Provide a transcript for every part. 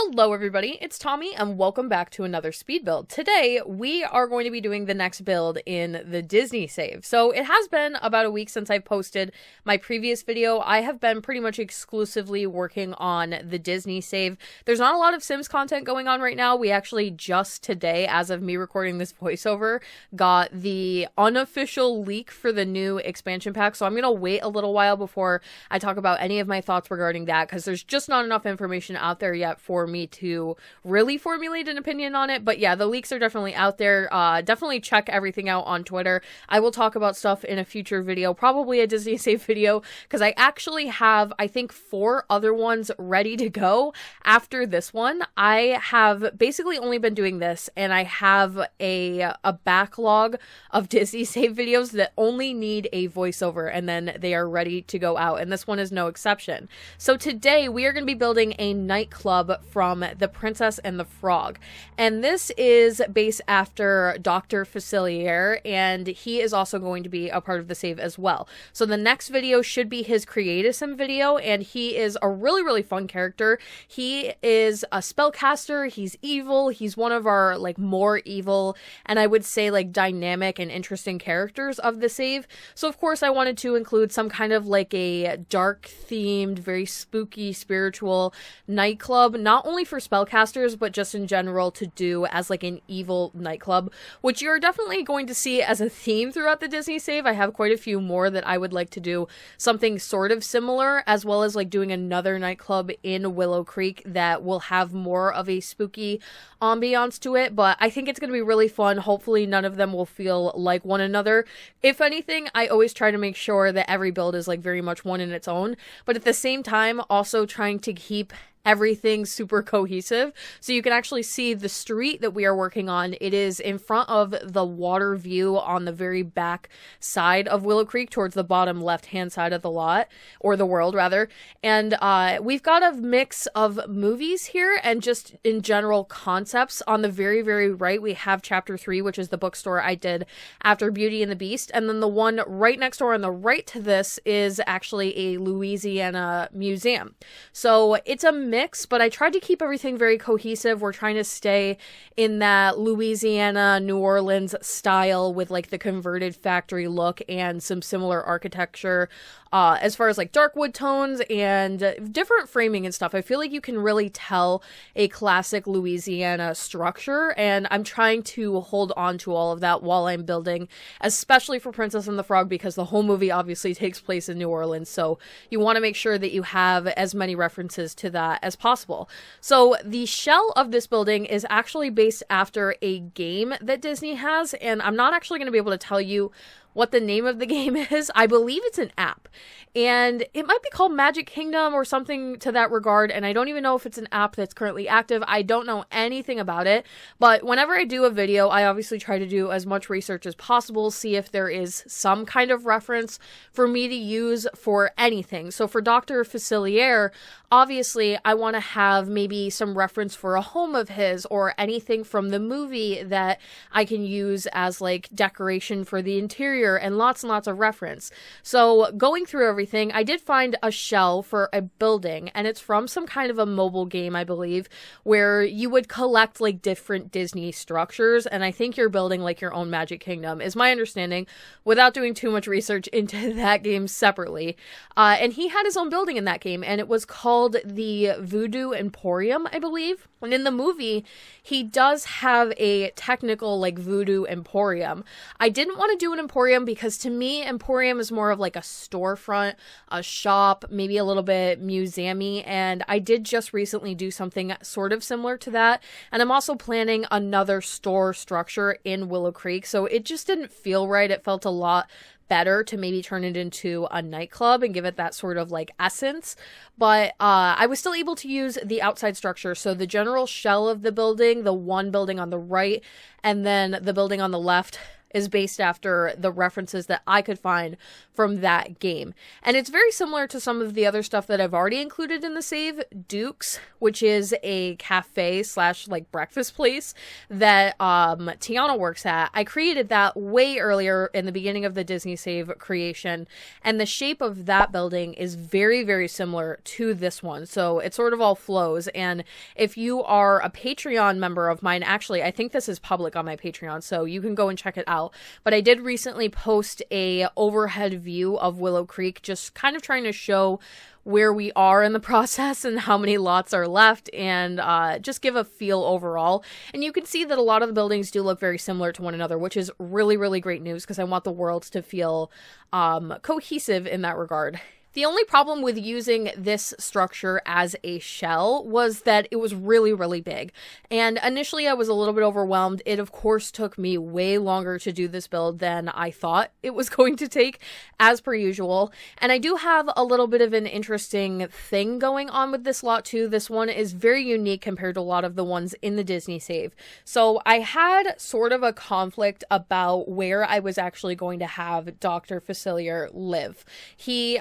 Hello everybody, it's Tommy and welcome back to another speed build. Today we are going to be doing the next build in the Disney save. So it has been about a week since I posted my previous video. I have been pretty much exclusively working on the Disney save. There's not a lot of Sims content going on right now. We actually just today, as of me recording this voiceover, got the unofficial leak for the new expansion pack. So I'm going to wait a little while before I talk about any of my thoughts regarding that because there's just not enough information out there yet for me to really formulate an opinion on it. But yeah, the leaks are definitely out there. Definitely check everything out on Twitter. I will talk about stuff in a future video, probably a Disney save video, because I actually have, I think, 4 other ones ready to go after this one. I have basically only been doing this, and I have a backlog of Disney save videos that only need a voiceover, and then they are ready to go out, and this one is no exception. So today we are going to be building a nightclub from The Princess and the Frog. And this is based after Dr. Facilier, and he is also going to be a part of the save as well. So the next video should be his Create-a-Sim video, and he is a really, really fun character. He is a spellcaster, he's evil, he's one of our, like, more evil, and I would say, like, dynamic and interesting characters of the save. So of course I wanted to include some kind of, like, a dark-themed, very spooky, spiritual nightclub, not only for spellcasters, but just in general to do as like an evil nightclub, which you're definitely going to see as a theme throughout the Disney save. I have quite a few more that I would like to do something sort of similar, as well as like doing another nightclub in Willow Creek that will have more of a spooky ambiance to it, but I think it's going to be really fun. Hopefully none of them will feel like one another. If anything, I always try to make sure that every build is like very much one in its own, but at the same time also trying to keep everything super cohesive. So you can actually see the street that we are working on. It is in front of the water view on the very back side of Willow Creek towards the bottom left hand side of the lot, or the world rather. And we've got a mix of movies here and just in general concepts. On the very, very right, we have chapter 3, which is the bookstore I did after Beauty and the Beast. And then the one right next door on the right to this is actually a Louisiana museum. So it's a mix, but I tried to keep everything very cohesive. We're trying to stay in that Louisiana, New Orleans style with like the converted factory look and some similar architecture as far as like dark wood tones and different framing and stuff. I feel like you can really tell a classic Louisiana structure, and I'm trying to hold on to all of that while I'm building, especially for Princess and the Frog, because the whole movie obviously takes place in New Orleans, so you want to make sure that you have as many references to that as possible. So the shell of this building is actually based after a game that Disney has, and I'm not actually going to be able to tell you what the name of the game is. I believe it's an app, and it might be called Magic Kingdom or something to that regard, and I don't even know if it's an app that's currently active. I don't know anything about it, but whenever I do a video, I obviously try to do as much research as possible, see if there is some kind of reference for me to use for anything. So for Dr. Facilier, obviously I want to have maybe some reference for a home of his or anything from the movie that I can use as like decoration for the interior, and lots of reference. So going through everything, I did find a shell for a building, and it's from some kind of a mobile game, I believe, where you would collect like different Disney structures, and I think you're building like your own Magic Kingdom, is my understanding, without doing too much research into that game separately. And he had his own building in that game, and it was called the Voodoo Emporium, I believe. And in the movie, he does have a technical like Voodoo Emporium. I didn't want to do an emporium because to me, emporium is more of like a storefront, a shop, maybe a little bit museum-y, and I did just recently do something sort of similar to that, and I'm also planning another store structure in Willow Creek, so it just didn't feel right. It felt a lot better to maybe turn it into a nightclub and give it that sort of like essence, but I was still able to use the outside structure. So the general shell of the building, the one building on the right, and then the building on the left, is based after the references that I could find from that game. And it's very similar to some of the other stuff that I've already included in the save. Duke's, which is a cafe slash like breakfast place that Tiana works at. I created that way earlier in the beginning of the Disney save creation, and the shape of that building is very, very similar to this one. So it sort of all flows. And if you are a Patreon member of mine, actually, I think this is public on my Patreon, so you can go and check it out. But I did recently post a overhead view of Willow Creek, just kind of trying to show where we are in the process and how many lots are left, and just give a feel overall. And you can see that a lot of the buildings do look very similar to one another, which is really, really great news because I want the world to feel cohesive in that regard. The only problem with using this structure as a shell was that it was really, really big. And initially I was a little bit overwhelmed. It of course took me way longer to do this build than I thought it was going to take, as per usual. And I do have a little bit of an interesting thing going on with this lot too. This one is very unique compared to a lot of the ones in the Disney save. So I had sort of a conflict about where I was actually going to have Dr. Facilier live.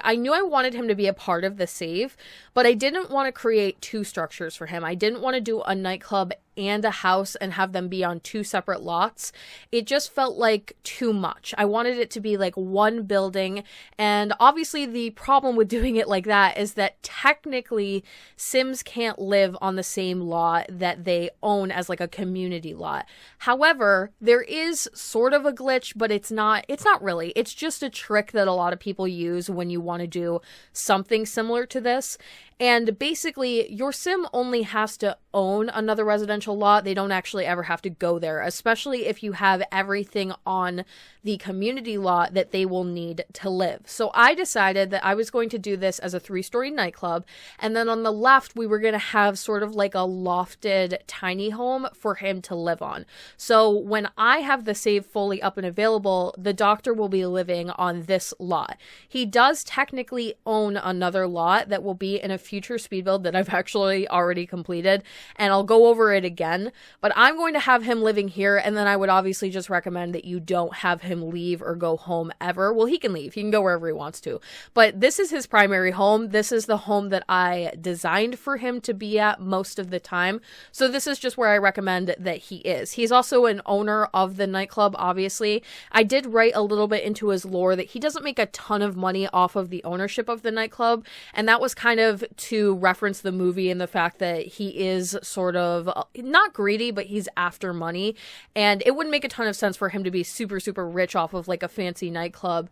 I knew I wanted him to be a part of the save, but I didn't want to create two structures for him. I didn't want to do a nightclub and a house and have them be on two separate lots. It just felt like too much. I wanted it to be like one building, and obviously the problem with doing it like that is that technically Sims can't live on the same lot that they own as like a community lot. However, there is sort of a glitch, but it's not really. It's just a trick that a lot of people use when you want to do something similar to this. And basically, your sim only has to own another residential lot. They don't actually ever have to go there, especially if you have everything on the community lot that they will need to live. So I decided that I was going to do this as a 3-story nightclub. And then on the left, we were going to have sort of like a lofted tiny home for him to live on. So when I have the save fully up and available, the doctor will be living on this lot. He does technically own another lot that will be in a future speed build that I've actually already completed, and I'll go over it again, but I'm going to have him living here, and then I would obviously just recommend that you don't have him leave or go home ever. Well, he can leave. He can go wherever he wants to, but this is his primary home. This is the home that I designed for him to be at most of the time, so this is just where I recommend that he is. He's also an owner of the nightclub, obviously. I did write a little bit into his lore that he doesn't make a ton of money off of the ownership of the nightclub, and that was kind of to reference the movie and the fact that he is sort of not greedy, but he's after money, and it wouldn't make a ton of sense for him to be super, super rich off of like a fancy nightclub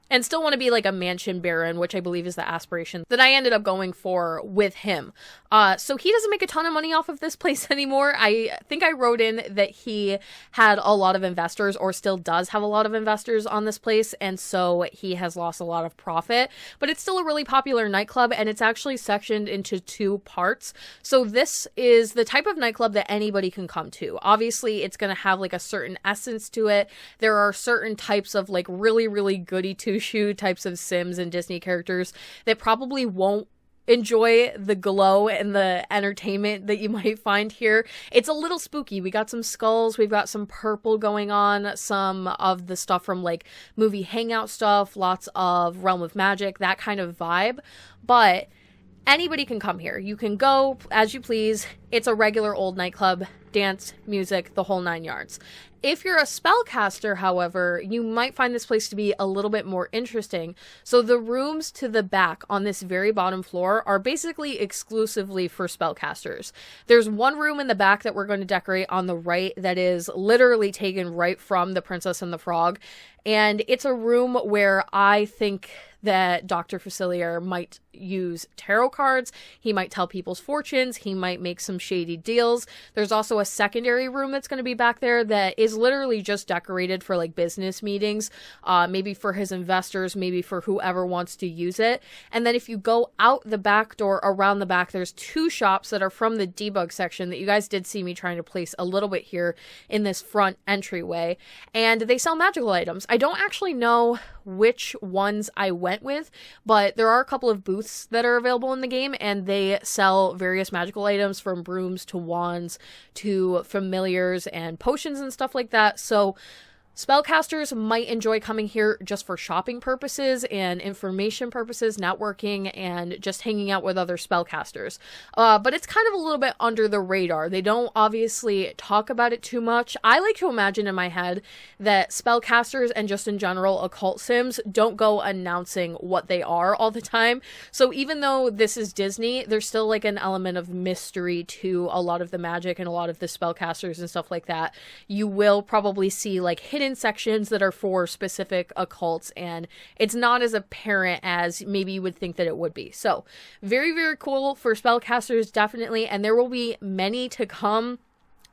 and still want to be like a mansion baron, which I believe is the aspiration that I ended up going for with him. So he doesn't make a ton of money off of this place anymore. I think I wrote in that he had a lot of investors, or still does have a lot of investors on this place, and so he has lost a lot of profit, but it's still a really popular nightclub, and it's actually sectioned into 2 parts. So this is the type of nightclub that anybody can come to. Obviously, it's going to have like a certain essence to it. There are certain types of like really, really goody two-shoe types of Sims and Disney characters that probably won't enjoy the glow and the entertainment that you might find here. It's a little spooky. We got some skulls, we've got some purple going on, some of the stuff from like movie hangout stuff, lots of Realm of Magic, that kind of vibe. But anybody can come here. You can go as you please. It's a regular old nightclub, dance, music, the whole 9 yards. If you're a spellcaster, however, you might find this place to be a little bit more interesting. So the rooms to the back on this very bottom floor are basically exclusively for spellcasters. There's one room in the back that we're going to decorate on the right that is literally taken right from The Princess and the Frog. And it's a room where I think that Dr. Facilier might use tarot cards. He might tell people's fortunes. He might make some shady deals. There's also a secondary room that's going to be back there that is literally just decorated for like business meetings, maybe for his investors, maybe for whoever wants to use it. And then if you go out the back door around the back, there's 2 shops that are from the debug section that you guys did see me trying to place a little bit here in this front entryway. And they sell magical items. I don't actually know which ones I went with, but there are a couple of booths that are available in the game, and they sell various magical items from brooms to wands to familiars and potions and stuff like that. So Spellcasters might enjoy coming here just for shopping purposes and information purposes, networking, and just hanging out with other spellcasters. But it's kind of a little bit under the radar. They don't obviously talk about it too much. I like to imagine in my head that spellcasters and just in general occult sims don't go announcing what they are all the time. So even though this is Disney, there's still like an element of mystery to a lot of the magic and a lot of the spellcasters and stuff like that. You will probably see like hidden sections that are for specific occults, and it's not as apparent as maybe you would think that it would be. So very, very cool for spellcasters, definitely, and there will be many to come.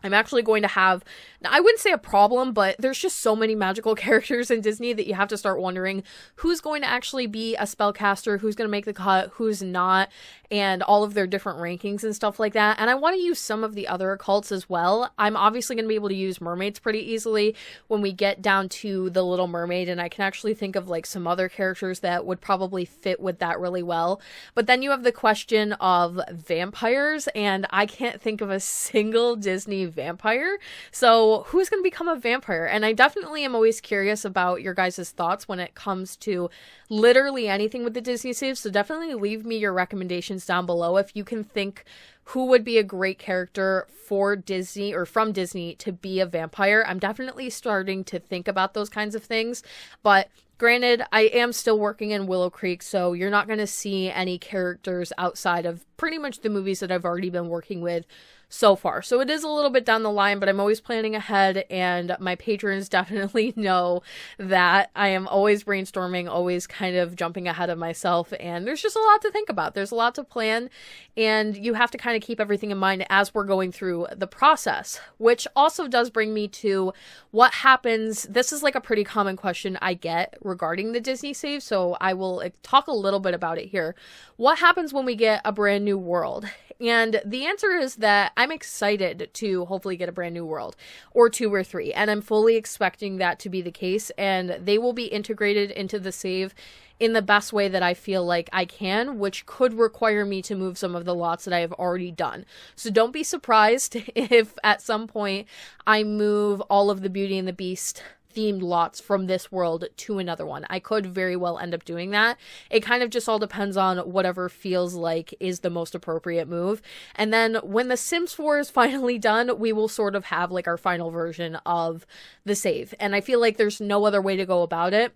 I'm actually going to have, I wouldn't say a problem, but there's just so many magical characters in Disney that you have to start wondering who's going to actually be a spellcaster, who's going to make the cut, who's not, and all of their different rankings and stuff like that. And I want to use some of the other occults as well. I'm obviously going to be able to use mermaids pretty easily when we get down to the Little Mermaid, and I can actually think of like some other characters that would probably fit with that really well. But then you have the question of vampires, and I can't think of a single Disney vampire. So who's going to become a vampire? And I definitely am always curious about your guys' thoughts when it comes to literally anything with the Disney saves. So definitely leave me your recommendations down below if you can think who would be a great character for Disney or from Disney to be a vampire. I'm definitely starting to think about those kinds of things, but granted, I am still working in Willow Creek, so you're not going to see any characters outside of pretty much the movies that I've already been working with so far. So it is a little bit down the line, but I'm always planning ahead, and my patrons definitely know that I am always brainstorming, always kind of jumping ahead of myself, and there's just a lot to think about. There's a lot to plan, and you have to kind of keep everything in mind as we're going through the process, which also does bring me to what happens. This is like a pretty common question I get regarding the Disney save, so I will talk a little bit about it here. What happens when we get a brand new world? And the answer is that I'm excited to hopefully get a brand new world, or 2 or 3, and I'm fully expecting that to be the case, and they will be integrated into the save in the best way that I feel like I can, which could require me to move some of the lots that I have already done. So don't be surprised if at some point I move all of the Beauty and the Beast themed lots from this world to another one. I could very well end up doing that. It kind of just all depends on whatever feels like is the most appropriate move. And then when the Sims 4 is finally done, we will sort of have like our final version of the save. And I feel like there's no other way to go about it.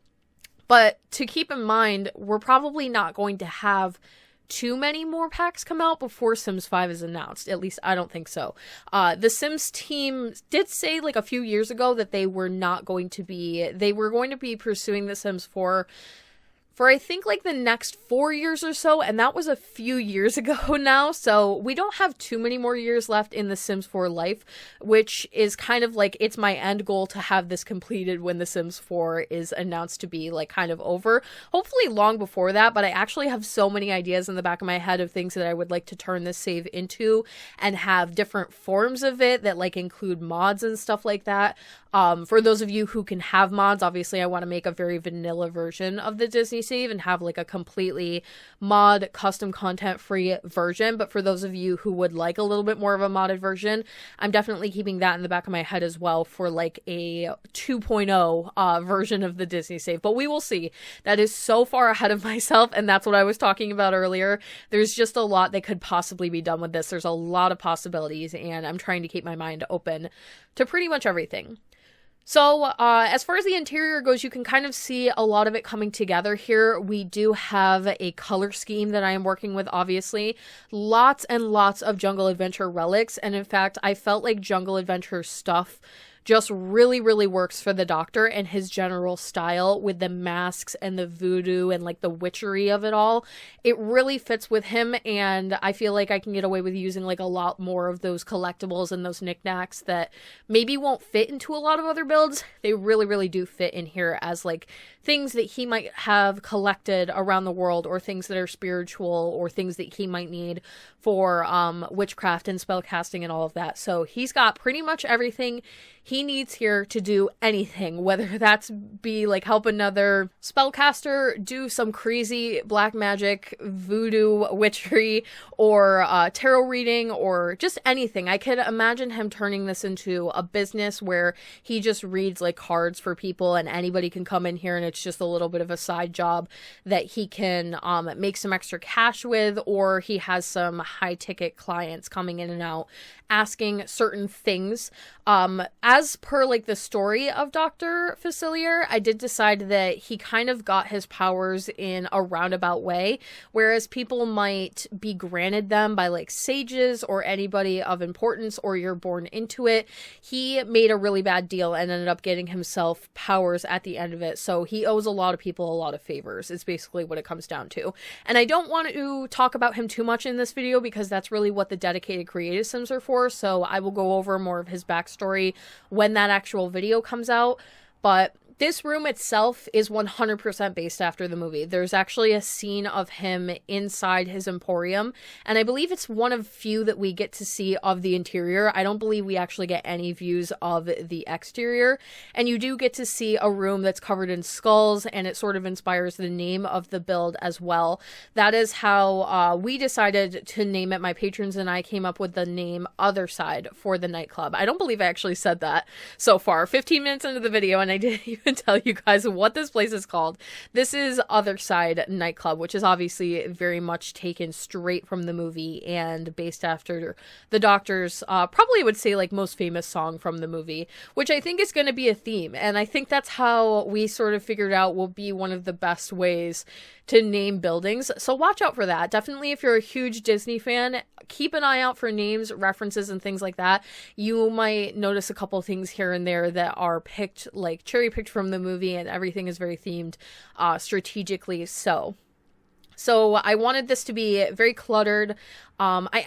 But to keep in mind, we're probably not going to have too many more packs come out before Sims 5 is announced. At least I don't think so. The Sims team did say like a few years ago that they were going to be pursuing the Sims 4 for I think like the next 4 years or so, and that was a few years ago now, so we don't have too many more years left in the Sims 4 life, which is kind of like, it's my end goal to have this completed when the Sims 4 is announced to be like kind of over. Hopefully long before that, but I actually have so many ideas in the back of my head of things that I would like to turn this save into and have different forms of it that like include mods and stuff like that. For those of you who can have mods, obviously I want to make a very vanilla version of the Disney save and have like a completely mod, custom content free version. But for those of you who would like a little bit more of a modded version, I'm definitely keeping that in the back of my head as well for like a 2.0 version of the Disney save. But we will see. That is so far ahead of myself, and that's what I was talking about earlier. There's just a lot that could possibly be done with this. There's a lot of possibilities, and I'm trying to keep my mind open to pretty much everything. So, as far as the interior goes, you can kind of see a lot of it coming together here. We do have a color scheme that I am working with, obviously. Lots and lots of Jungle Adventure relics, and in fact, I felt like Jungle Adventure stuff just really, really works for the Doctor and his general style with the masks and the voodoo and like the witchery of it all. It really fits with him, and I feel like I can get away with using like a lot more of those collectibles and those knickknacks that maybe won't fit into a lot of other builds. They really, really do fit in here as like things that he might have collected around the world, or things that are spiritual, or things that he might need for witchcraft and spellcasting and all of that. So he's got pretty much everything he needs here to do anything, whether that's be like help another spellcaster do some crazy black magic, voodoo, witchery, or tarot reading, or just anything. I could imagine him turning this into a business where he just reads like cards for people and anybody can come in here and it's just a little bit of a side job that he can make some extra cash with, or he has some high ticket clients coming in and out asking certain things. As per like the story of Dr. Facilier, I did decide that he kind of got his powers in a roundabout way, whereas people might be granted them by like sages or anybody of importance, or you're born into it. He made a really bad deal and ended up getting himself powers at the end of it. So he owes a lot of people a lot of favors, is basically what it comes down to. And I don't want to talk about him too much in this video because that's really what the dedicated creative sims are for. So I will go over more of his backstory when that actual video comes out. But this room itself is 100% based after the movie. There's actually a scene of him inside his emporium, and I believe it's one of few that we get to see of the interior. I don't believe we actually get any views of the exterior, and you do get to see a room that's covered in skulls, and it sort of inspires the name of the build as well. That is how we decided to name it. My patrons and I came up with the name Otherside for the nightclub. I don't believe I actually said that so far. 15 minutes into the video, and I didn't even tell you guys what this place is called. This is Otherside Nightclub, which is obviously very much taken straight from the movie and based after the Doctor's probably would say like most famous song from the movie, which I think is going to be a theme, and I think that's how we sort of figured out will be one of the best ways to name buildings. So watch out for that. Definitely, if you're a huge Disney fan, keep an eye out for names, references, and things like that. You might notice a couple things here and there that are picked, like cherry picked from the movie, and everything is very themed strategically. So I wanted this to be very cluttered. I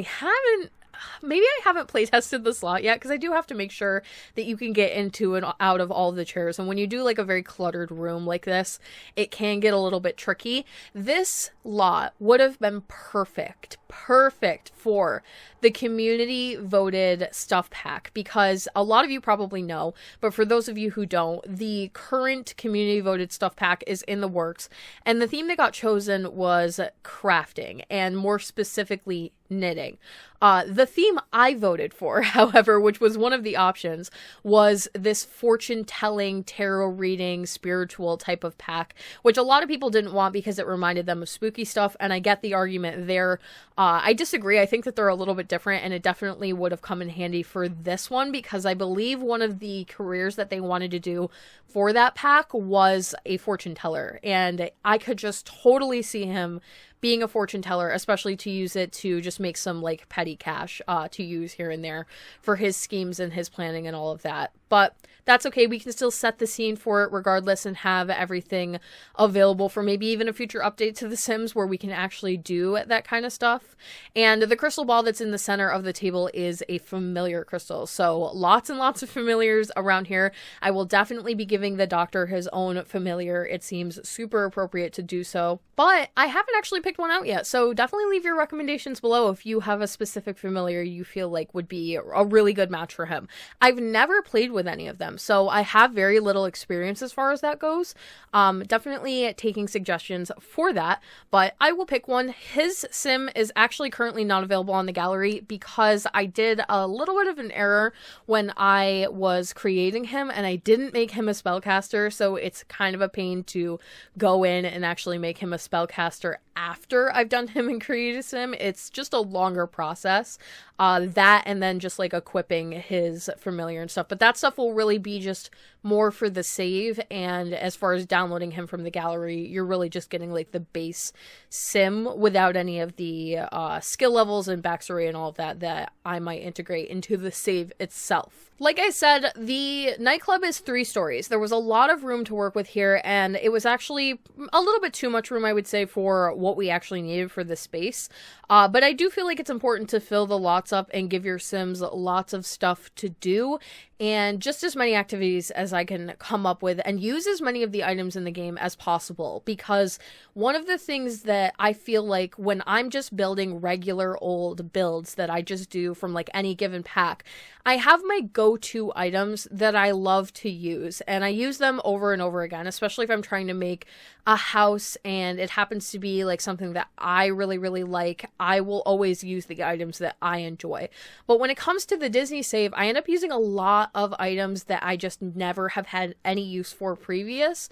haven't play tested the slot yet because I do have to make sure that you can get into and out of all of the chairs. And when you do like a very cluttered room like this, it can get a little bit tricky. This lot would have been perfect for the community voted stuff pack, because a lot of you probably know, but for those of you who don't, the current community voted stuff pack is in the works, and the theme that got chosen was crafting, and more specifically knitting. The theme I voted for, however, which was one of the options, was this fortune-telling, tarot reading, spiritual type of pack, which a lot of people didn't want because it reminded them of spooky stuff, and I get the argument there. I disagree. I think that they're a little bit different, and it definitely would have come in handy for this one, because I believe one of the careers that they wanted to do for that pack was a fortune teller, and I could just totally see him being a fortune teller, especially to use it to just make some like petty cash to use here and there for his schemes and his planning and all of that. But that's okay. We can still set the scene for it regardless and have everything available for maybe even a future update to The Sims where we can actually do that kind of stuff. And the crystal ball that's in the center of the table is a familiar crystal. So lots and lots of familiars around here. I will definitely be giving the Doctor his own familiar. It seems super appropriate to do so. But I haven't actually picked one out yet. So definitely leave your recommendations below if you have a specific familiar you feel like would be a really good match for him. I've never played with any of them, so I have very little experience as far as that goes. Definitely taking suggestions for that, but I will pick one. His sim is actually currently not available on the gallery because I did a little bit of an error when I was creating him and I didn't make him a spellcaster, so it's kind of a pain to go in and actually make him a spellcaster after I've done him in Creative Sim. It's just a longer process. That and then just like equipping his familiar and stuff. But that stuff will really be just more for the save, and as far as downloading him from the gallery, you're really just getting like the base sim without any of the skill levels and backstory and all of that I might integrate into the save itself. Like I said, the nightclub is 3 stories. There was a lot of room to work with here, and it was actually a little bit too much room, I would say, for what we actually needed for the space. But I do feel like it's important to fill the lots up and give your Sims lots of stuff to do, and just as many activities as I can come up with, and use as many of the items in the game as possible, because one of the things that I feel like when I'm just building regular old builds that I just do from like any given pack, I have my go go-to items that I love to use, and I use them over and over again, especially if I'm trying to make a house and it happens to be like something that I really, really like. I will always use the items that I enjoy. But when it comes to the Disney save, I end up using a lot of items that I just never have had any use for previous.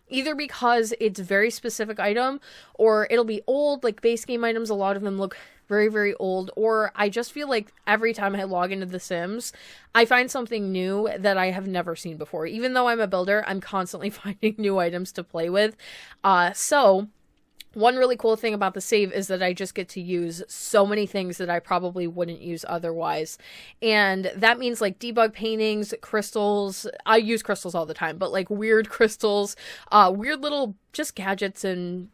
Either because it's a very specific item, or it'll be old, like base game items, a lot of them look very, very old, or I just feel like every time I log into The Sims, I find something new that I have never seen before. Even though I'm a builder, I'm constantly finding new items to play with. So one really cool thing about the save is that I just get to use so many things that I probably wouldn't use otherwise. And that means like debug paintings, crystals. I use crystals all the time, but like weird crystals, weird little just gadgets and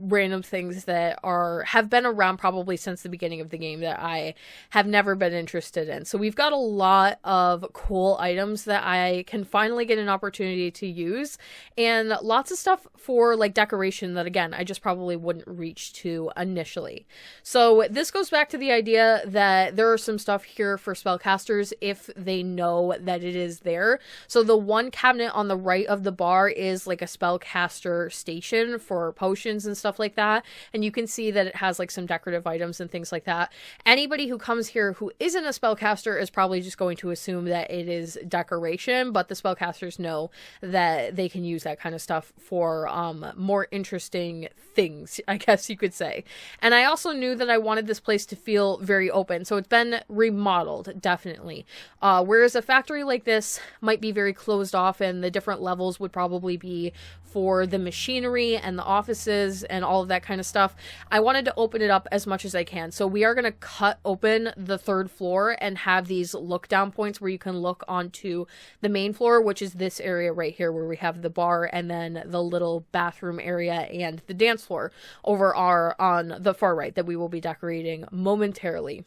random things that have been around probably since the beginning of the game that I have never been interested in. So we've got a lot of cool items that I can finally get an opportunity to use, and lots of stuff for like decoration that, again, I just probably wouldn't reach to initially. So this goes back to the idea that there are some stuff here for spellcasters if they know that it is there. So the one cabinet on the right of the bar is like a spellcaster station for potions and stuff like that, and you can see that it has like some decorative items and things like that. Anybody who comes here who isn't a spellcaster is probably just going to assume that it is decoration, but the spellcasters know that they can use that kind of stuff for more interesting things, I guess you could say. And I also knew that I wanted this place to feel very open, so it's been remodeled, definitely. Whereas a factory like this might be very closed off, and the different levels would probably be for the machinery and the offices and all of that kind of stuff, I wanted to open it up as much as I can. So we are going to cut open the third floor and have these look down points where you can look onto the main floor, which is this area right here where we have the bar and then the little bathroom area and the dance floor over on the far right that we will be decorating momentarily.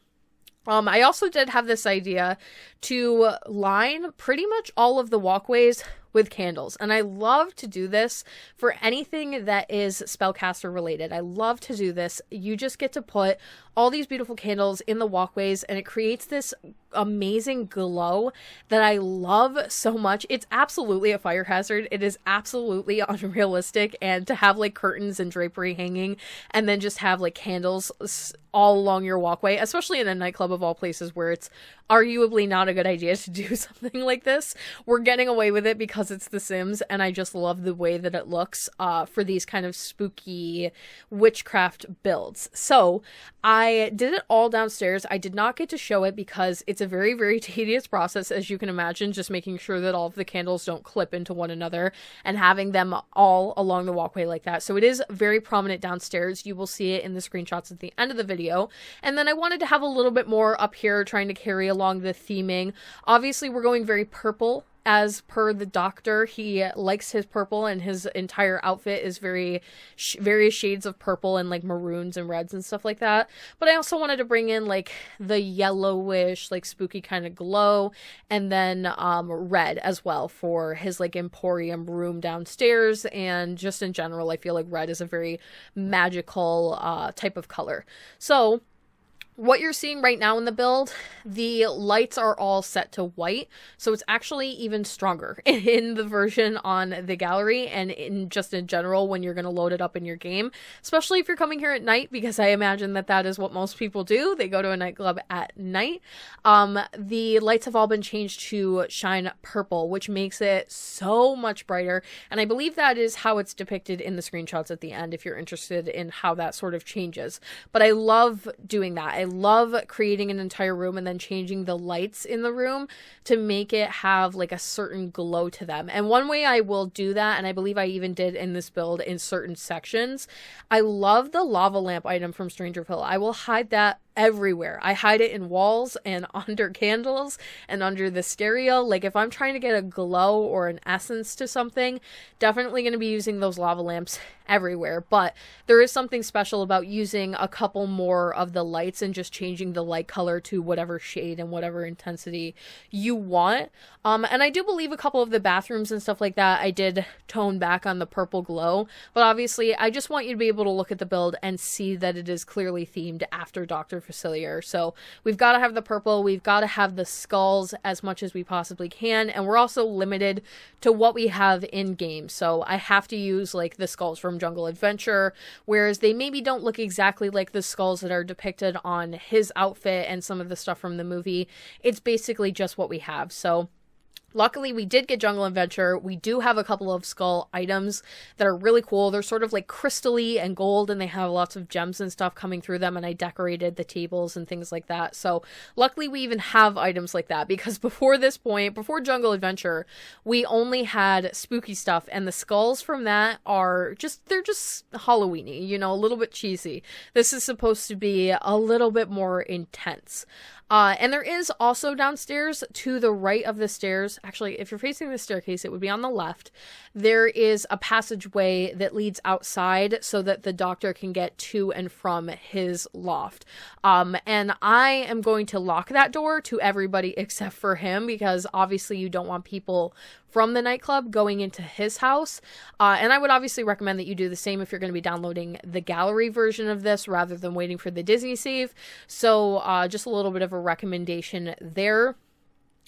I also did have this idea to line pretty much all of the walkways with candles, and I love to do this for anything that is spellcaster related. I love to do this. You just get to put all these beautiful candles in the walkways, and it creates this amazing glow that I love so much. It's absolutely a fire hazard. It is absolutely unrealistic, and to have like curtains and drapery hanging and then just have like candles all along your walkway, especially in a nightclub of all places where it's arguably not a good idea to do something like this. We're getting away with it because it's The Sims, and I just love the way that it looks for these kind of spooky witchcraft builds. So I did it all downstairs. I did not get to show it because it's a very, very tedious process, as you can imagine, just making sure that all of the candles don't clip into one another and having them all along the walkway like that. So it is very prominent downstairs. You will see it in the screenshots at the end of the video. And then I wanted to have a little bit more up here, trying to carry along the theming. Obviously, we're going very purple. As per the doctor, he likes his purple, and his entire outfit is various shades of purple and like maroons and reds and stuff like that. But I also wanted to bring in like the yellowish, like spooky kind of glow, and then red as well for his like emporium room downstairs. And just in general, I feel like red is a very magical type of color. So what you're seeing right now in the build, the lights are all set to white, so it's actually even stronger in the version on the gallery and in general when you're going to load it up in your game, especially if you're coming here at night, because I imagine that that is what most people do. They go to a nightclub at night. The lights have all been changed to shine purple, which makes it so much brighter, and I believe that is how it's depicted in the screenshots at the end if you're interested in how that sort of changes. But I love doing that. I love creating an entire room and then changing the lights in the room to make it have like a certain glow to them. And one way I will do that, and I believe I even did in this build in certain sections, I love the lava lamp item from Strangerville. I will hide that everywhere. I hide it in walls and under candles and under the stereo. Like if I'm trying to get a glow or an essence to something, definitely going to be using those lava lamps everywhere. But there is something special about using a couple more of the lights and just changing the light color to whatever shade and whatever intensity you want. And I do believe a couple of the bathrooms and stuff like that I did tone back on the purple glow, but obviously I just want you to be able to look at the build and see that it is clearly themed after Dr. Facilier. So we've got to have the purple, we've got to have the skulls as much as we possibly can, and we're also limited to what we have in game. So I have to use like the skulls from Jungle Adventure, whereas they maybe don't look exactly like the skulls that are depicted on his outfit and some of the stuff from the movie. It's basically just what we have. So luckily, we did get Jungle Adventure. We do have a couple of skull items that are really cool. They're sort of like crystally and gold, and they have lots of gems and stuff coming through them, and I decorated the tables and things like that. So luckily, we even have items like that, because before this point, before Jungle Adventure, we only had spooky stuff, and the skulls from that are just, they're just Halloween-y, you know, a little bit cheesy. This is supposed to be a little bit more intense. And there is also downstairs to the right of the stairs, actually, if you're facing the staircase, it would be on the left, there is a passageway that leads outside so that the doctor can get to and from his loft. And I am going to lock that door to everybody except for him, because obviously you don't want people from the nightclub going into his house. And I would obviously recommend that you do the same if you're going to be downloading the gallery version of this rather than waiting for the Disney save. So just a little bit of a recommendation there.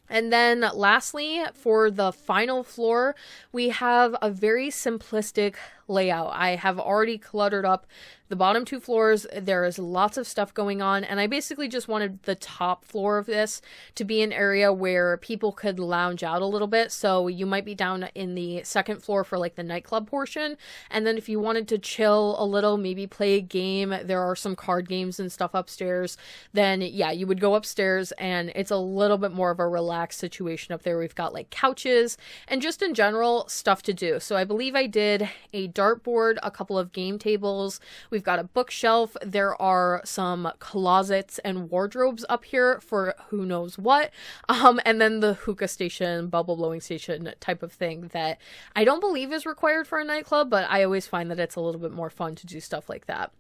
And then lastly, for the final floor, we have a very simplistic layout. I have already cluttered up the bottom two floors. There is lots of stuff going on, and I basically just wanted the top floor of this to be an area where people could lounge out a little bit. So you might be down in the second floor for like the nightclub portion, and then if you wanted to chill a little, maybe play a game, there are some card games and stuff upstairs, then yeah, you would go upstairs, and it's a little bit more of a relaxed situation up there. We've got like couches and just in general stuff to do. So I believe I did a dartboard, a couple of game tables, we've got a bookshelf, there are some closets and wardrobes up here for who knows what, and then the hookah station, bubble blowing station type of thing that I don't believe is required for a nightclub, but I always find that it's a little bit more fun to do stuff like that.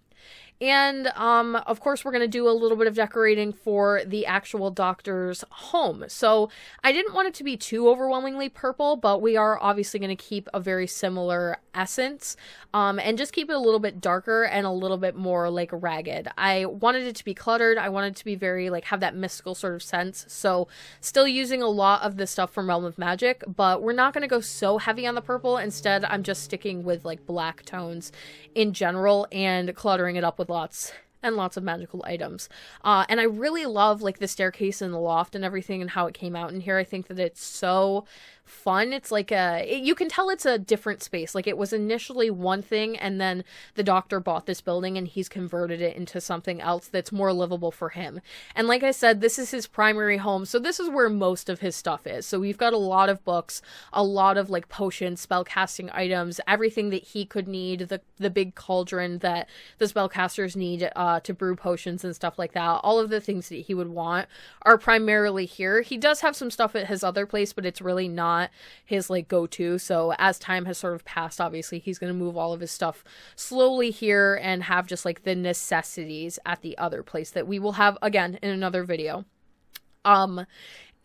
And, of course, we're going to do a little bit of decorating for the actual doctor's home. So I didn't want it to be too overwhelmingly purple, but we are obviously going to keep a very similar essence, and just keep it a little bit darker and a little bit more like ragged. I wanted it to be cluttered. I wanted it to be very like have that mystical sort of sense. So still using a lot of the stuff from Realm of Magic, but we're not going to go so heavy on the purple. Instead, I'm just sticking with like black tones in general and cluttering it up with lots and lots of magical items. And I really love like the staircase and the loft and everything and how it came out in here. I think that it's so fun. It's like you can tell it's a different space. Like it was initially one thing, and then the doctor bought this building and he's converted it into something else that's more livable for him. And like I said, this is his primary home, so this is where most of his stuff is. So we've got a lot of books, a lot of like potions, spell casting items, everything that he could need, the big cauldron that the spellcasters need to brew potions and stuff like that. All of the things that he would want are primarily here. He does have some stuff at his other place, but it's really not his like go-to. So as time has sort of passed, obviously he's going to move all of his stuff slowly here and have just like the necessities at the other place that we will have again in another video.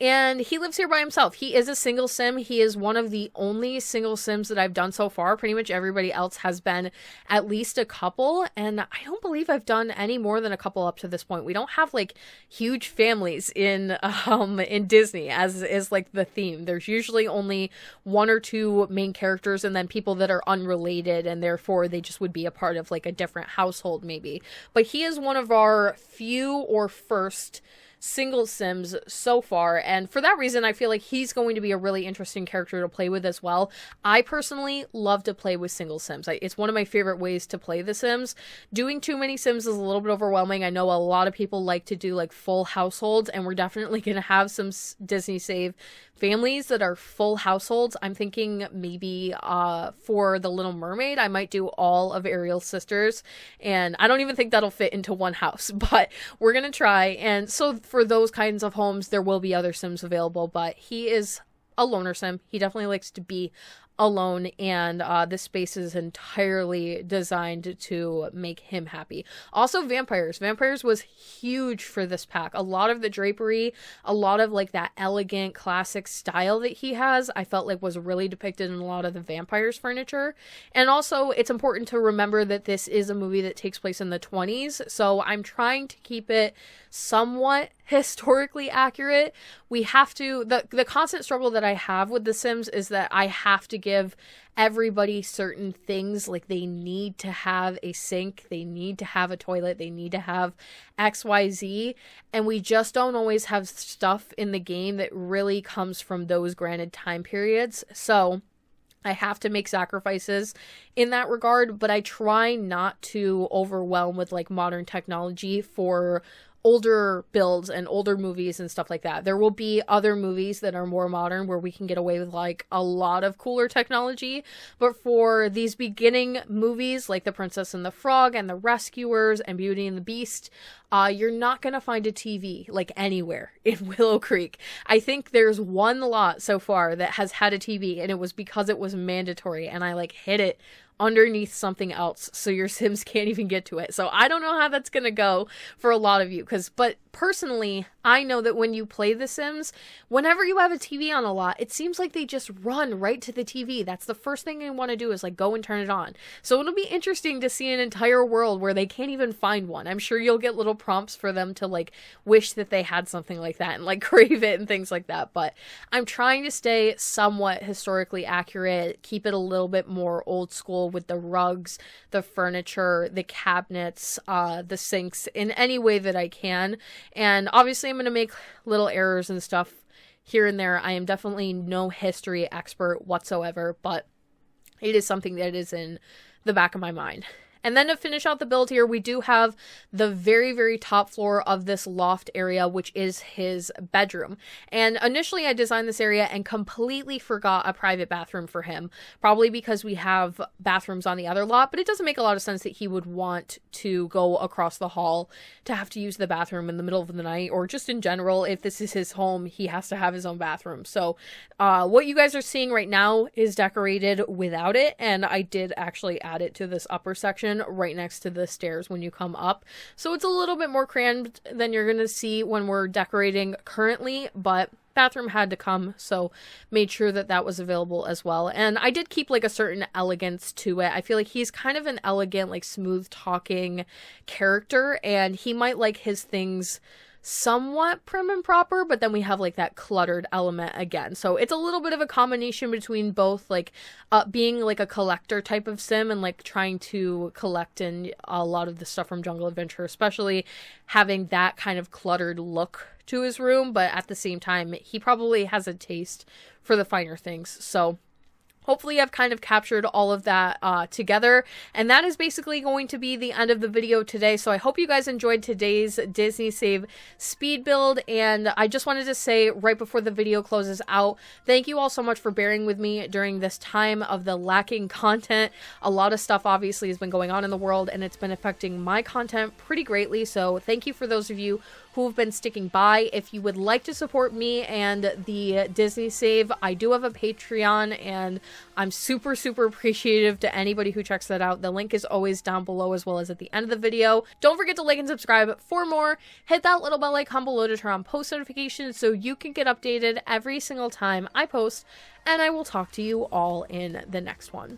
And he lives here by himself. He is a single sim. He is one of the only single sims that I've done so far. Pretty much everybody else has been at least a couple, and I don't believe I've done any more than a couple up to this point. We don't have like huge families in Disney, as is like the theme. There's usually only one or two main characters and then people that are unrelated, and therefore they just would be a part of like a different household maybe. But he is one of our few or first single sims so far, and for that reason I feel like he's going to be a really interesting character to play with as well. I personally love to play with single sims. It's one of my favorite ways to play the Sims. Doing too many sims is a little bit overwhelming. I know a lot of people like to do like full households, and we're definitely going to have some Disney save families that are full households. I'm thinking maybe for the Little Mermaid I might do all of Ariel's sisters, and I don't even think that'll fit into one house, but we're gonna try. And so for those kinds of homes there will be other sims available, but he is a loner sim. He definitely likes to be alone, and this space is entirely designed to make him happy. Also, vampires. Vampires was huge for this pack. A lot of the drapery, a lot of like that elegant classic style that he has, I felt like was really depicted in a lot of the vampires furniture. And also, it's important to remember that this is a movie that takes place in the 20s, so I'm trying to keep it somewhat historically accurate. We have to, the constant struggle that I have with The Sims is that I have to give everybody certain things. Like, they need to have a sink, they need to have a toilet, they need to have XYZ, and we just don't always have stuff in the game that really comes from those granted time periods. So I have to make sacrifices in that regard, but I try not to overwhelm with like modern technology for older builds and older movies and stuff like that. There will be other movies that are more modern where we can get away with like a lot of cooler technology, but for these beginning movies like The Princess and the Frog and The Rescuers and Beauty and the Beast, you're not gonna find a TV like anywhere in Willow Creek. I think there's one lot so far that has had a TV, and it was because it was mandatory, and I like hid it underneath something else so your Sims can't even get to it. So I don't know how that's gonna go for a lot of you, but personally, I know that when you play The Sims, whenever you have a TV on a lot, it seems like they just run right to the TV. That's the first thing they want to do, is like go and turn it on. So it'll be interesting to see an entire world where they can't even find one. I'm sure you'll get little prompts for them to like wish that they had something like that and like crave it and things like that. But I'm trying to stay somewhat historically accurate, keep it a little bit more old school with the rugs, the furniture, the cabinets, the sinks, in any way that I can. And obviously I'm going to make little errors and stuff here and there. I am definitely no history expert whatsoever, but it is something that is in the back of my mind. And then to finish out the build here, we do have the very, very top floor of this loft area, which is his bedroom. And initially I designed this area and completely forgot a private bathroom for him, probably because we have bathrooms on the other lot, but it doesn't make a lot of sense that he would want to go across the hall to have to use the bathroom in the middle of the night, or just in general, if this is his home, he has to have his own bathroom. So what you guys are seeing right now is decorated without it, and I did actually add it to this upper section right next to the stairs when you come up. So it's a little bit more crammed than you're going to see when we're decorating currently, but bathroom had to come, so made sure that that was available as well. And I did keep like a certain elegance to it. I feel like he's kind of an elegant, like smooth talking character, and he might like his things somewhat prim and proper, but then we have like that cluttered element again. So it's a little bit of a combination between both like being like a collector type of sim and like trying to collect in a lot of the stuff from Jungle Adventure, especially having that kind of cluttered look to his room, but at the same time he probably has a taste for the finer things. So hopefully I've kind of captured all of that together, and that is basically going to be the end of the video today. So I hope you guys enjoyed today's Disney Save speed build, and I just wanted to say right before the video closes out, thank you all so much for bearing with me during this time of the lacking content. A lot of stuff obviously has been going on in the world, and it's been affecting my content pretty greatly, so thank you for those of you who have been sticking by. If you would like to support me and the Disney Save, I do have a Patreon, and I'm super, super appreciative to anybody who checks that out. The link is always down below as well as at the end of the video. Don't forget to like and subscribe for more. Hit that little bell icon below to turn on post notifications so you can get updated every single time I post, and I will talk to you all in the next one.